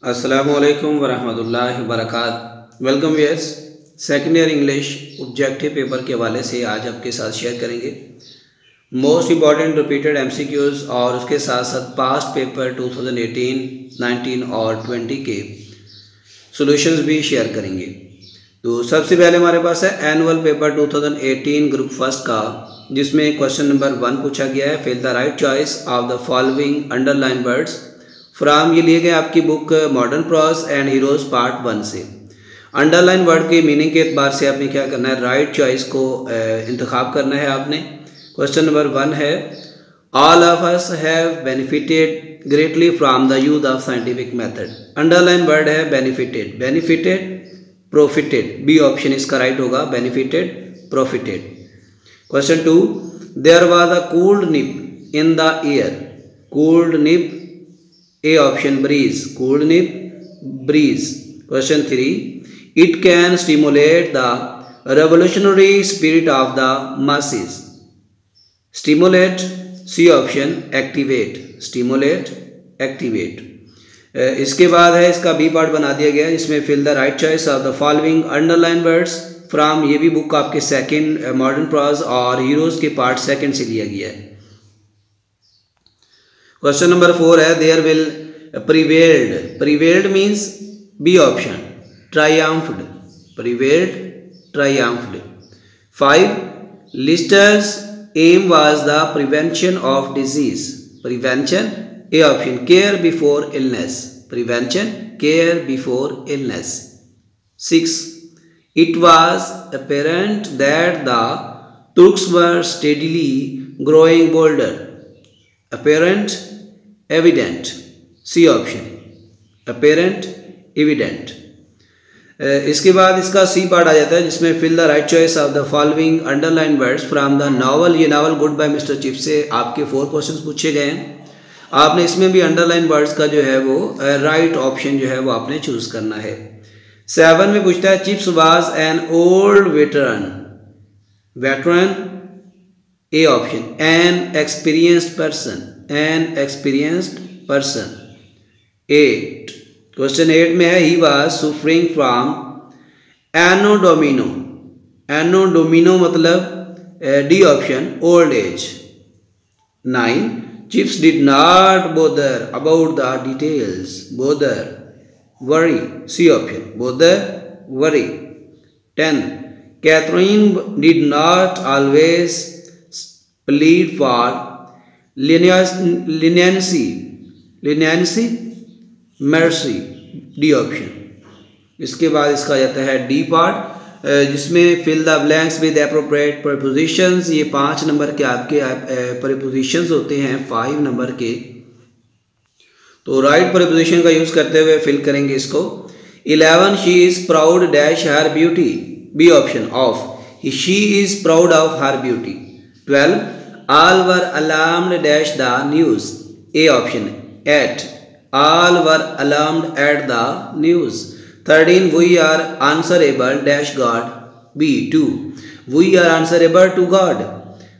अस्सलामुअलैकुम वरहमतुल्लाहि वबरकातुहू। Welcome viewers. Second year English objective paper के हवाले से आज आपके साथ शेयर करेंगे मोस्ट इम्पॉर्टेंट रिपीटेड एमसीक्यूज़ और उसके साथ साथ पास्ट पेपर 2018, 19 और 20 के सॉल्यूशंस भी शेयर करेंगे। तो सबसे पहले हमारे पास है एनुअल पेपर 2018 ग्रुप फर्स्ट का, जिसमें क्वेश्चन नंबर 1 पूछा गया है। Fill the right choice of the following underline words from, ये लिए गए आपकी book modern prose and heroes part 1 से। अंडरलाइन वर्ड के मीनिंग के एतबार से आपने क्या करना है, राइट चॉइस को इंतखाब करना है आपने। क्वेश्चन नंबर 1 है, all of us have benefited greatly from the use of scientific method. Underline word है benefited, benefited profited, B option इसका राइट होगा, benefited profited. Question 2, there was a cold nip in the air. Cold nip, A option breeze, cold nip breeze. Question 3, it can stimulate the revolutionary spirit of the masses। Stimulate, C option activate, stimulate activate. इसके बाद है इसका B part बना दिया गया है, जिसमें fill the right choice of the following underline words from, ये भी बुक आपके सेकंड मॉडर्न प्रॉज और हीरोज के पार्ट 2 से लिया गया है। क्वेश्चन नंबर 4 है, there will prevailed. Prevailed means B option triumphed, prevailed triumphed. 5, Lister's aim was the prevention of disease. Prevention, A option care before illness, prevention care before illness. 6, it was apparent that the Turks were steadily growing bolder। apparent, evident, C option apparent, evident। इसके बाद इसका C part आ जाता है, जिसमें fill the right choice of the following underline words from the novel. ये novel goodbye Mr Chip से आपके 4 questions पूछे गए हैं। आपने इसमें भी अंडरलाइन वर्ड्स का जो है वो राइट ऑप्शन जो है वो आपने चूज करना है। 7 में पूछता है, Chips was an old veteran. Veteran, A option an experienced person, an experienced person. 8, question 8 में है, he was suffering from anno domini. Anno domini मतलब D option old age. 9, Chips did not bother about the details. Bother, worry, C option bother worry. 10, Catherine did not always plead for leniency, leniency, mercy, D option. इसके बाद इसका जाता है D part, जिसमें fill the blanks with appropriate prepositions. ये 5 number के आपके prepositions होते हैं 5 नंबर के, तो राइट प्रीपोजिशन का यूज करते हुए फिल करेंगे इसको। 11, she is proud dash her beauty, B option of, she is proud of her beauty. 12, all were alarmed dash the news, A option at, all were alarmed at the news। 13, we are answerable dash God, B 2, we are answerable to God।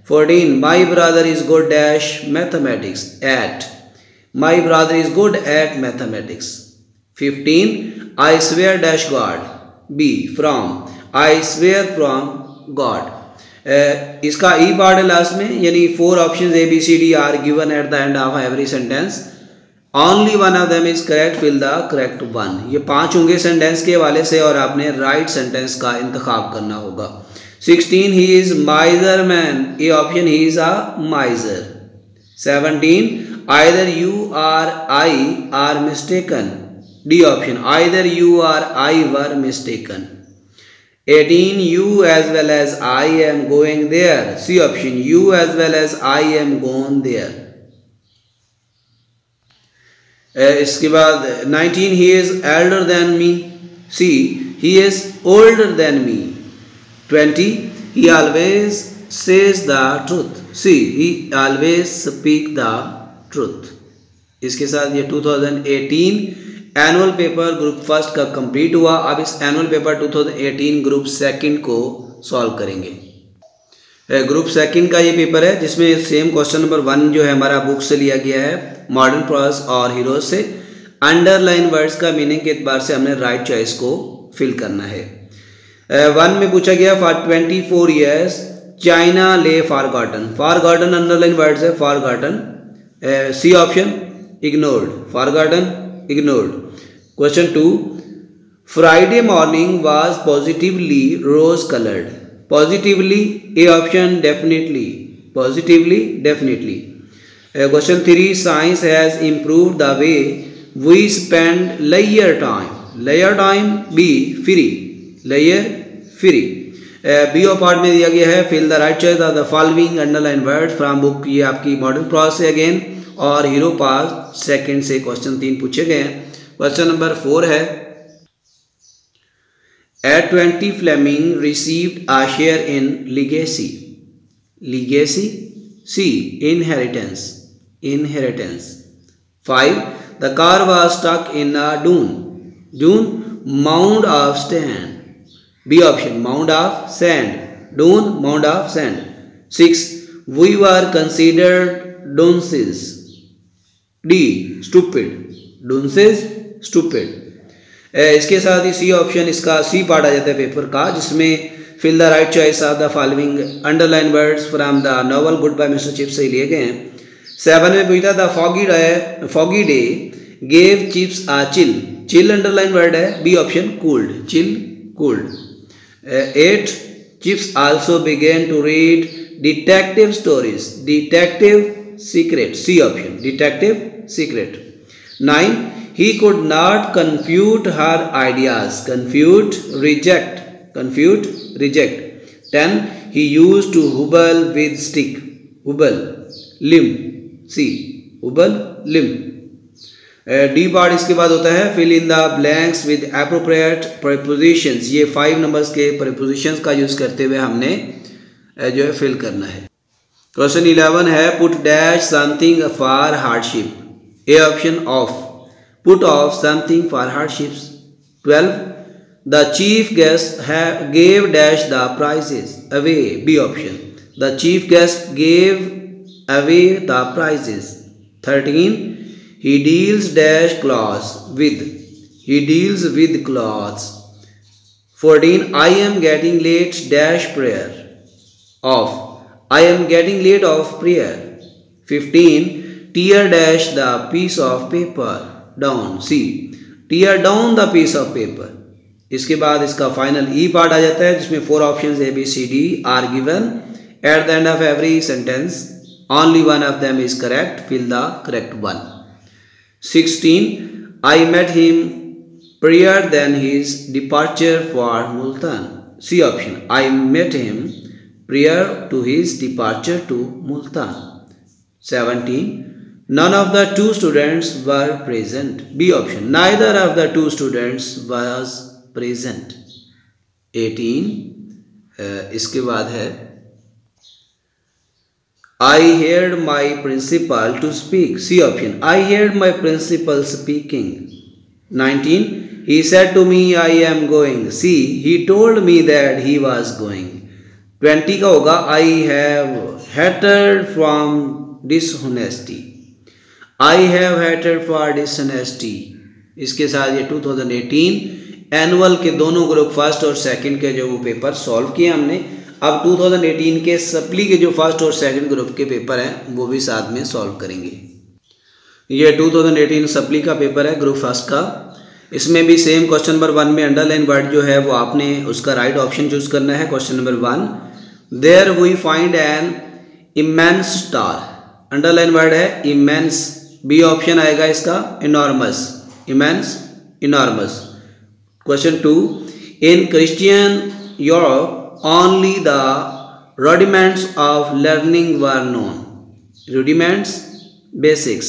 14, my brother is good dash mathematics, at, my brother is good at mathematics। 15, I swear dash God, B from, I swear from God। इसका ई part है last में, यानी 4 options A B C D are given at the end of every sentence, only one of them is correct, fill the correct one. ये 5 होंगे sentence के हवाले से और आपने राइट सेंटेंस का इंतखाब करना होगा। 16, he is माइजर man, A option he is a माइजर। 17, either you are I R mistaken, D option either you are I were mistaken. 18, you as well as I am going there, C option you as well as I am gone there। इसके बाद 19, he is elder than me, C, he is older than me। 20, he always says the truth, C, he always speak the truth। इसके साथ ये 2018 annual paper group first का complete हुआ। अब इस annual paper 2018 group second को solve करेंगे। Group second का ये पेपर है, जिसमें सेम क्वेश्चन नंबर 1 जो है हमारा बुक से लिया गया है, मॉडर्न प्रॉज और हीरोज से। अंडरलाइन वर्ड्स का मीनिंग के एतबार से हमने राइट चॉइस को फिल करना है। 1 में पूछा गया फॉर 24 ईयर्स चाइना ले फॉरगॉटन। फॉरगॉटन अंडरलाइन वर्ड्स है, forgotten. C option ignored, forgotten ignored. Question 2 Friday morning was positively rose coloured. Positively A option definitely, positively definitely. Question 3 science has improved the way we spend layer time. Layer time B free, layer free. B of part में दिया गया है fill the right choice of the following underline words from book. ये आपकी modern pros से again और hero पास second से question 3 पूछे गए हैं। क्वेश्चन नंबर 4 है At 20 Fleming received a share in legacy. Legacy C inheritance, inheritance। 5 the car was stuck in a dune, dune mound of sand। B option mound of sand, dune mound of sand। 6 we were considered dunces। D stupid, dunces stupid। इसके साथ ही C option इसका C part आ जाता है paper का, जिसमें fill the right choice of the following underline words from the novel goodbye mister Chips से लिए गए हैं। 7 में पूछा था foggy day gave Chips a chill. Chill underline word है, B option cooled, chill cooled. 8 Chips also began to read detective stories. Detective secret, C option detective secret. 9 he could not confute her ideas। confute reject, confute reject। 10 he used to hobble with stick। hobble limb, C hobble limb। D part इसके बाद होता है fill in the blanks with appropriate prepositions। ये 5 numbers के prepositions का use करते हुए हमने जो है फिल करना है। क्वेश्चन 11 है put dash something for hardship। A option of, put off something for hardships। 12 the chief guest gave dash the prizes away। B option the chief guest gave away the prizes। 13 he deals dash clothes with, he deals with clothes। 14 I am getting late dash prayer of, I am getting late of prayer। 15 tear dash the piece of paper down। C tear down the piece of paper। इसके बाद इसका final ई part आ जाता है, जिसमें 4 options A B C D are given at the end of every sentence, only one of them is correct, fill the correct one. 16 I met him prior than his departure for Multan। C option I met him prior to his departure to Multan। 17 none of the 2 students were present। B option neither of the 2 students was present। 18 इसके बाद है I heard my principal to speak। C option I heard my principal speaking। 19 he said to me I am going। C he told me that he was going। 20 का होगा I have hated from dishonesty। I have hated for dishonesty। इसके साथ ये 2018 annual के दोनों group first और second के जो वो पेपर सॉल्व किए हमने। अब 2018 के सप्ली के जो फर्स्ट और सेकंड ग्रुप के पेपर हैं वो भी साथ में सॉल्व करेंगे। ये 2018 सप्ली का पेपर है ग्रुप फर्स्ट का। इसमें भी सेम क्वेश्चन नंबर 1 में अंडरलाइन वर्ड जो है वो आपने उसका राइट ऑप्शन चूज करना है। Question number 1 there we find an immense star. Underline word है इमेंस, बी ऑप्शन आएगा इसका enormous, immense enormous. Question 2 in Christian Europe only the rudiments of learning were known. Rudiments basics,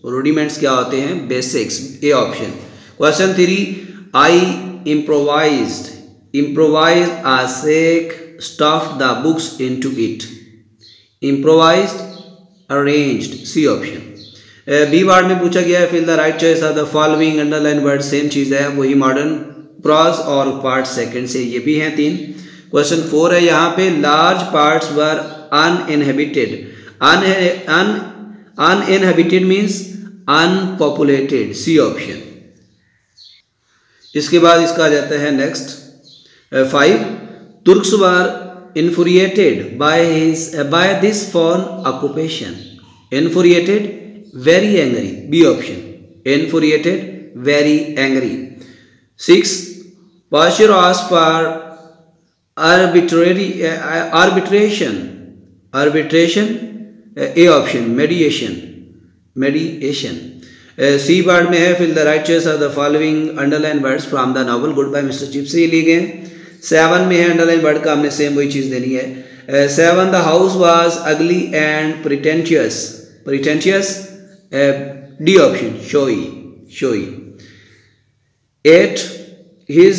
rudiments क्या होते हैं? Basics, A option. Question 3 I improvised a shake, stuffed the books into it। improvised arranged, C option. B word में पूछा गया है fill the right choice of the following underline word. Same चीज़ है, वही मॉडर्न प्रॉज और part second से ये भी हैं 3। क्वेश्चन 4 है यहाँ पे large parts were uninhabited. Uninhabited means unpopulated, C option. इसके बाद इसका आ जाता है next 5, Turks were infuriated by this foreign occupation. Infuriated, very angry, B option. Infuriated, very angry. 6, Pasha asked for arbitration, A option. Mediation. C part में है fill the right choice of the following underlined words from the novel Goodbye Mr. Chips से लिए गए। 7 में है underline word का हमने same वही चीज देनी है। 7, द हाउस वाज अगली and pretentious, D option, showy. 8, his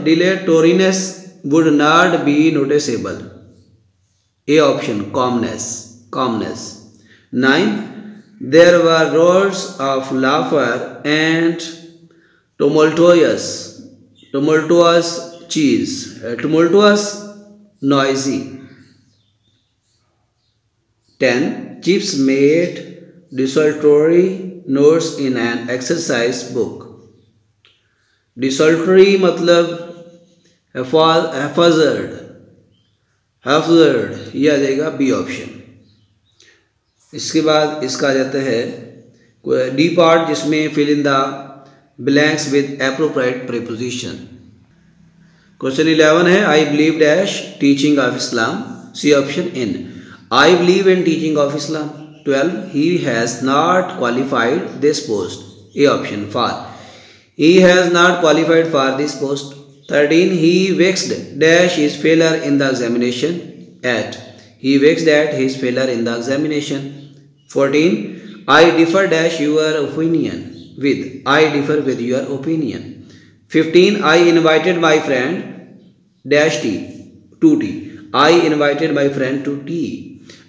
dilatoriness would not be noticeable, A option, calmness. 9, there were roars of laughter and tumultuous noisy. 10, Chips made desultory notes in an exercise book. Desultory मतलब haphazard, यह आ जाएगा B option. इसके बाद इसका आ जाता है D part जिसमें fill in the blanks with appropriate preposition. Question 11 है I believe dash teaching of Islam, C option in, I believe in teaching of Islam. 12, he has not qualified this post, A option, for, he has not qualified for this post. 13, he vexed dash his failure in the examination at, he vexed at his failure in the examination. 14, I differ dash your opinion with, I differ with your opinion. 15, I invited my friend dash tea to tea, I invited my friend to tea.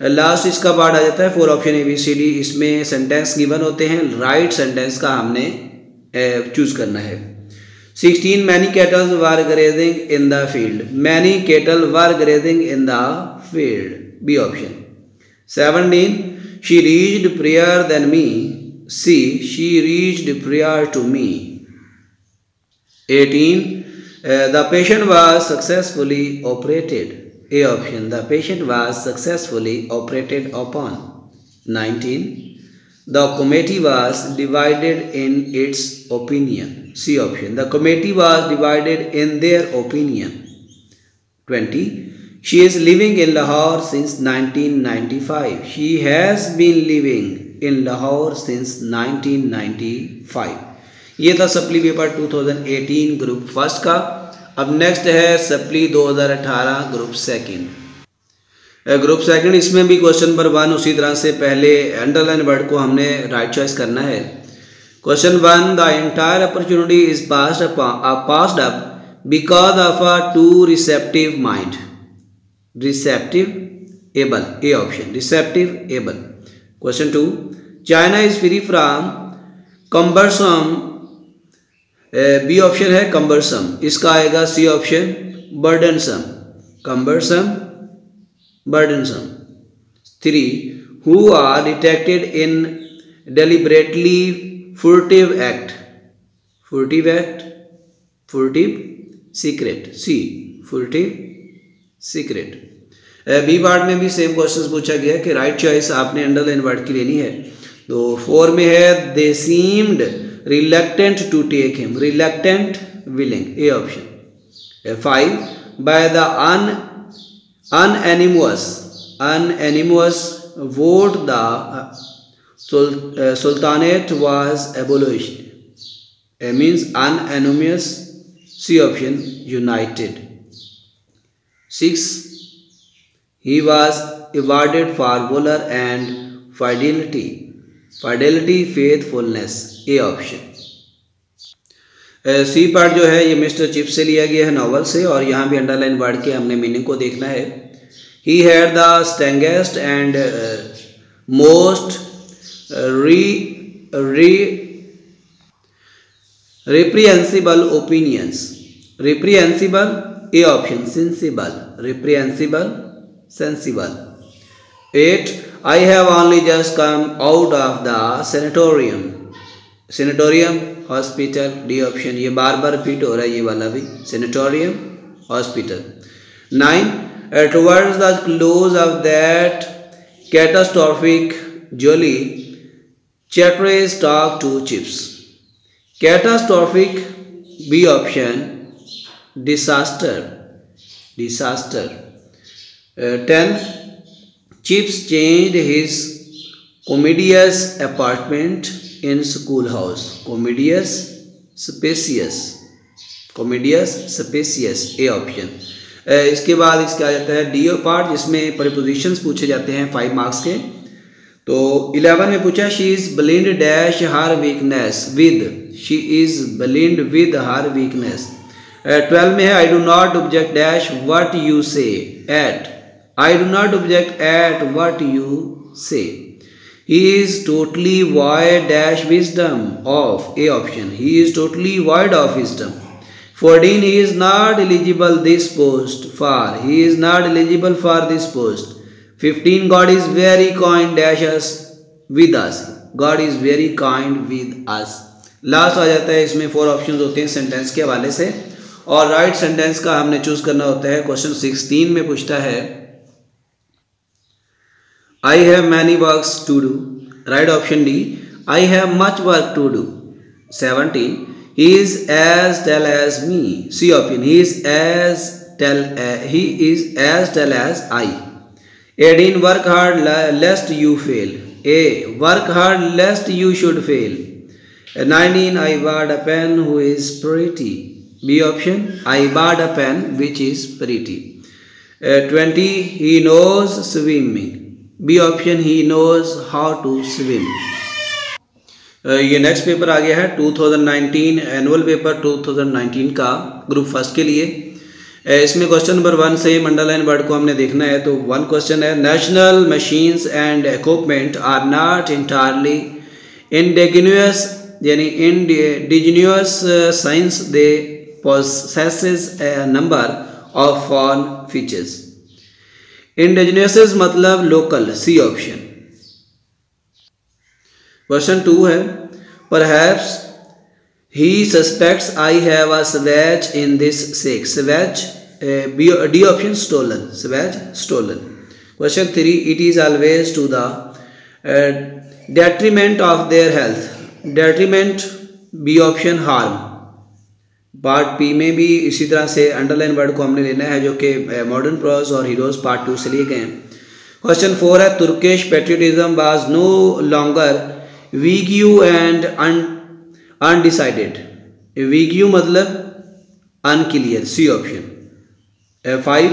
Last इसका part आ जाता है 4 option ABCD। इसमें sentence given होते हैं, right sentence का हमने choose करना है। 16, many cattle were grazing in the field, many cattle were grazing in the field, B option. 17, she reached prior than me, C, she reached prior to me. 18, the patient was successfully operated, A option, the patient was successfully operated upon. 19, the committee was divided in its opinion, C option, the committee was divided in their opinion. 20, she is living in Lahore since 1995. She has been living in Lahore since 1995. ये था supply paper 2018 group first का। अब next है supply 2018 group second. Group second इसमें भी question number 1 उसी तरह से पहले अंडरलाइन वर्ड को हमने राइट चॉइस करना है। Question 1, the entire opportunity is passed up because of a too receptive mind, receptive able, A option, receptive able. Question 2, China is free from cumbersome, B option है cumbersome, इसका आएगा C option, burdensome, burdensome. 3, who are detected in deliberately furtive secret, C, furtive secret. B part में भी same questions पूछा गया कि right choice आपने underline word की लेनी है। तो 4 में है they seemed reluctant to take him, reluctant willing, A option. 5, by the unanimous vote the sultanate was abolished, means unanimous, C option, united. 6, he was awarded for valor and fidelity, faithfulness, A option. C part जो है ये mister Chip से लिया गया है novel से, और यहाँ भी अंडरलाइन वर्ड के हमने मीनिंग को देखना है। He had the strangest and most reprehensible opinions, reprehensible, A option, sensible, reprehensible, sensible. 8. I have only just come out of the sanatorium. sanatorium hospital, D option. ये बार बार रिपीट हो रहा है ये वाला भी, sanatorium hospital. 9. Towards the close of that catastrophic journey, Chatteris talked to Chips. Catastrophic, B option, disaster, disaster। 10. Chips changed his commodious apartment in schoolhouse. Commodious, spacious, commodious, spacious, A option। इसके बाद इसका आ जाता है D part, जिसमें prepositions पूछे जाते हैं 5 मार्क्स के। तो 11 में पूछा she is blend dash her weakness with, she is blend with her weakness. 12 में है I do not object dash what you say at, I do not object at what you say. He is totally void dash wisdom of, A option, he is totally void of wisdom. 14 he is not eligible this post for, he is not eligible for this post। 15 God is very kind dash us with us, God is very kind with us। Last आ जाता है, इसमें 4 options होते हैं sentence के हवाले से, और राइट सेंटेंस का हमने चूज करना होता है। क्वेश्चन 16 में पूछता है I have many works to do, right option D, I have much work to do। 17 he is as tall as me, C option, he is as tall as I। 18 work hard lest you fail, A, work hard lest you should fail। 19 I bought a pen who is pretty, B option, I bought a pen which is pretty। 20 he knows swimming, B option, he knows how to swim। ये next paper आ गया है 2019 annual paper 2019 का group first के लिए। इसमें question number 1 से underline word को हमने देखना है। तो 1 क्वेश्चन है national machines and equipment are not entirely indigenous, यानी indigenous science they possesses a number of foreign features. Indigenous मतलब लोकल, सी ऑप्शन। क्वेश्चन 2 है perhaps he suspects I have a swag in this sack, swag, D option, stolen, swag stolen. Question 3 it is always to the detriment of their health, detriment, B option, harm. Part P में भी इसी तरह से underline word को हमने लेना है, जो कि मॉडर्न प्रोज और हीरोज पार्ट 2 से लिए गए हैं। क्वेश्चन 4 है Turkish patriotism was no longer vague and undecided, vague मतलब unclear, C option. 5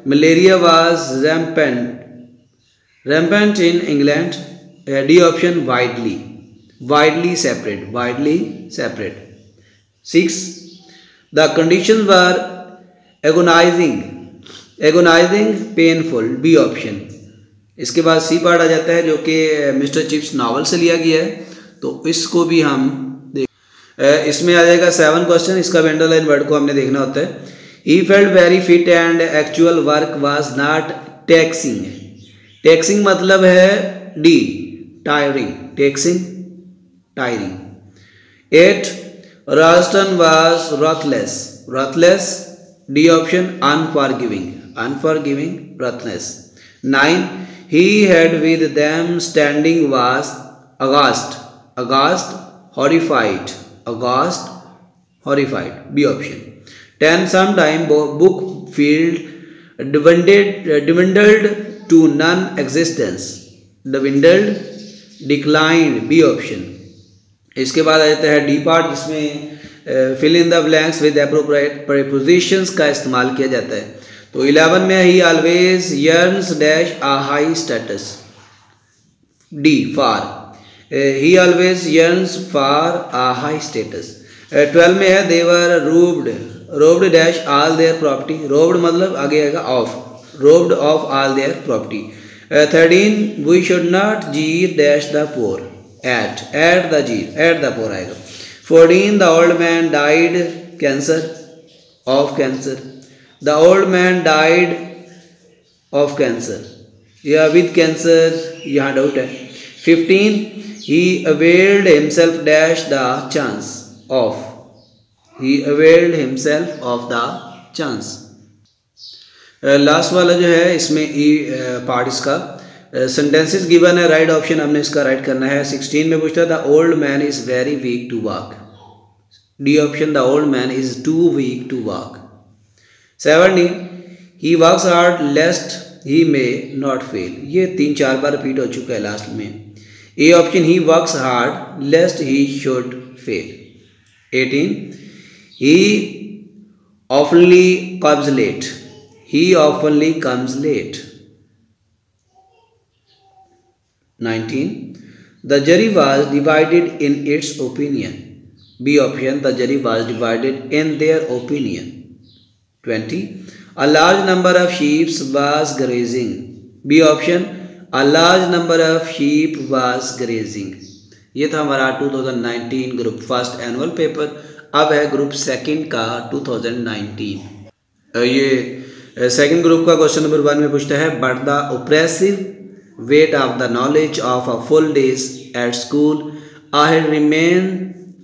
malaria was rampant in England, D option, widely, widely separate, widely separate. 6 the condition were agonising painful, B option. इसके बाद C part आ जाता है, जो कि mister chips novel से लिया गया है, तो इसको भी हम देख। इसमें आ जाएगा 7 क्वेश्चन, इसका भी अंडरलाइन वर्ड को हमने देखना होता है। He felt very fit and actual work was not taxing, taxing मतलब है डी, टायरिंग, टैक्सिंग, टायरिंग। 8 रास्टन was ruthless, ruthless, D option, unforgiving, unforgiving, ruthless. 9 he had with them standing was aghast, aghast, horrified, aghast, horrified, B option। 10 sometime book field dwindled to non-existence, dwindled, declined, B option। इसके बाद आ जाता है D part, जिसमें fill in the blanks with appropriate prepositions का इस्तेमाल किया जाता है। तो 11 में he always yearns dash a high status, D for, he always yearns for a high status. 12 में है they were robbed dash all their property, robbed मतलब आगे आएगा of, robbed of all their property. 13 we should not jeer dash the poor, at the jeer, at the पोर आएगा। 14 the old man died cancer, of cancer, the old man died of cancer। या with cancer, यहाँ doubt है। 15 he availed himself dash the chance of, he availed himself of the chance। Last वाला जो है इसमें E part इसका sentences given है, right option हमने इसका राइट करना है। 16 में पूछता था old man is very weak to walk, D option the old man is too weak to walk. 17 he works hard lest he may not fail, ये 3-4 बार रिपीट हो चुका है लास्ट में। A option he works hard lest he should fail. 18 he oftenly comes late, he oftenly comes late। 19 the jury was divided in its opinion, B option the jury was divided in their opinion। 20 a large number of sheep was grazing, B option a large number of sheep was grazing। ये था हमारा 2019 group first annual paper. अब है group second का 2019। ये second group का question number 1 में पूछता है but the oppressive weight of the knowledge of a full days at school I remain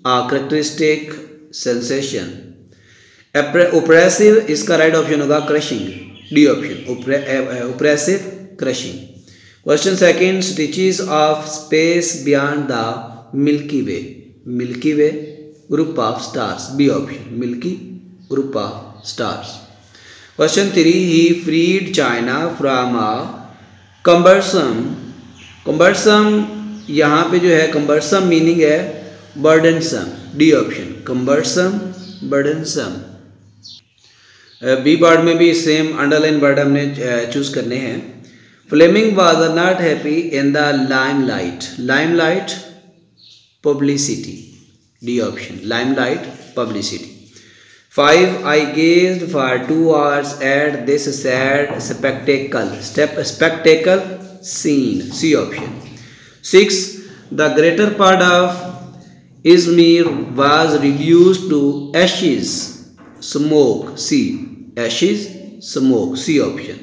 a characteristic sensation. Oppressive इसका राइट ऑप्शन होगा crushing, D option oppressive crushing. Question second stretches of space beyond the Milky Way, Milky Way group of stars, B option Milky group of stars. Question 3 he freed China from a cumbersome, cumbersome यहाँ पे जो है cumbersome meaning है burdensome, D option cumbersome burdensome. B part में भी same underline word हमने choose करने हैं। Fleming was not happy in the limelight, limelight publicity, D option limelight publicity. 5 I gazed for 2 hours at this sad spectacle, spectacle scene, C option। 6 the greater part of Izmir was reduced to ashes, smoke, C ashes smoke, C option।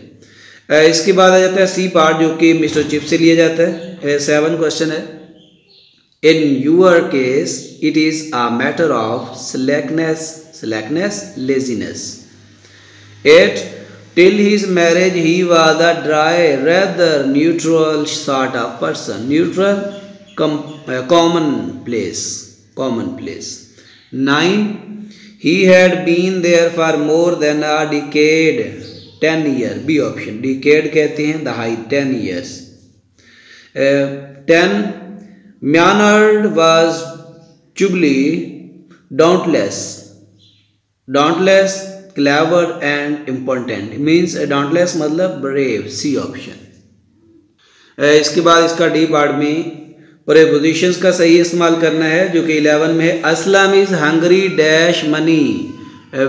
इसके बाद आ जाता है सी part जो कि mister Chip से लिया जाता है। 7 क्वेश्चन है in your case it is a matter of slackness, slackness laziness। 8 till his marriage he was a dry rather neutral sort of person, neutral commonplace, commonplace। 9 he had been there for more than a decade, 10 year, B option decade कहते हैं दहाई 10 years। 10 Maynard was chubby, dauntless, dauntless clever and important, means dauntless मतलब brave, C option। इसके बाद इसका D part में prepositions का सही इस्तेमाल करना है जो कि 11 में है। Aslam is hungry dash money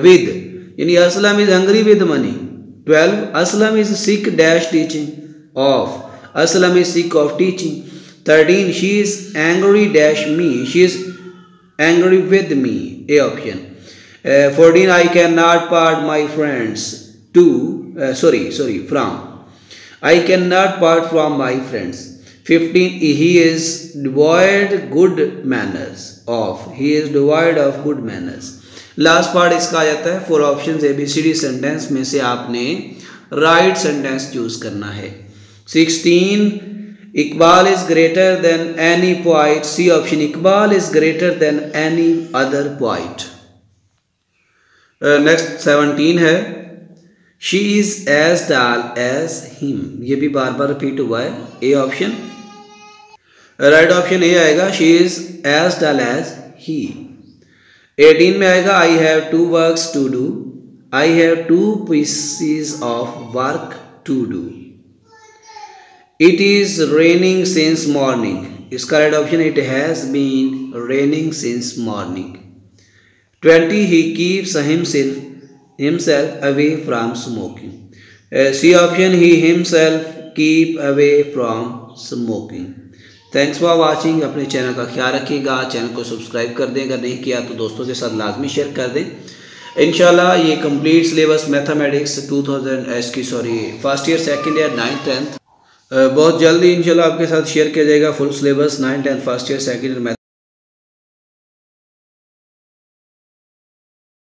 with, यानी Aslam is hungry with money. 12 Aslam is sick dash teaching of, Aslam is sick of teaching. 13 she is angry dash me, she is angry with me, A option. 14 I can not part my friends to from, I can not part from my friends. 15 he is devoid good manners of, he is devoid of good manners। Last part इसका आ जाता है 4 option ABCD sentence में से आपने right sentence choose करना है। 16 Iqbal is greater than any poet, C option Iqbal is greater than any other poet. Next 17 है she is as tall as him, ये भी बार बार रिपीट हुआ है, A option right option A आएगा she is as tall as he. 18 में आएगा I have 2 works to do, I have 2 pieces of work to do. It is raining since morning, इसका right option it has been raining since morning. 20 he keeps himself away from smoking, C option he himself keep away from smoking। Thanks for watching. अपने channel का ख्याल रखिएगा, channel को subscribe कर दें, अगर नहीं किया तो दोस्तों के साथ लाजमी शेयर कर दें। इंशाल्लाह ये complete syllabus mathematics first year second year 9th 10th बहुत जल्दी इंशाल्लाह आपके साथ शेयर किया जाएगा full syllabus 9th 10th first year second year math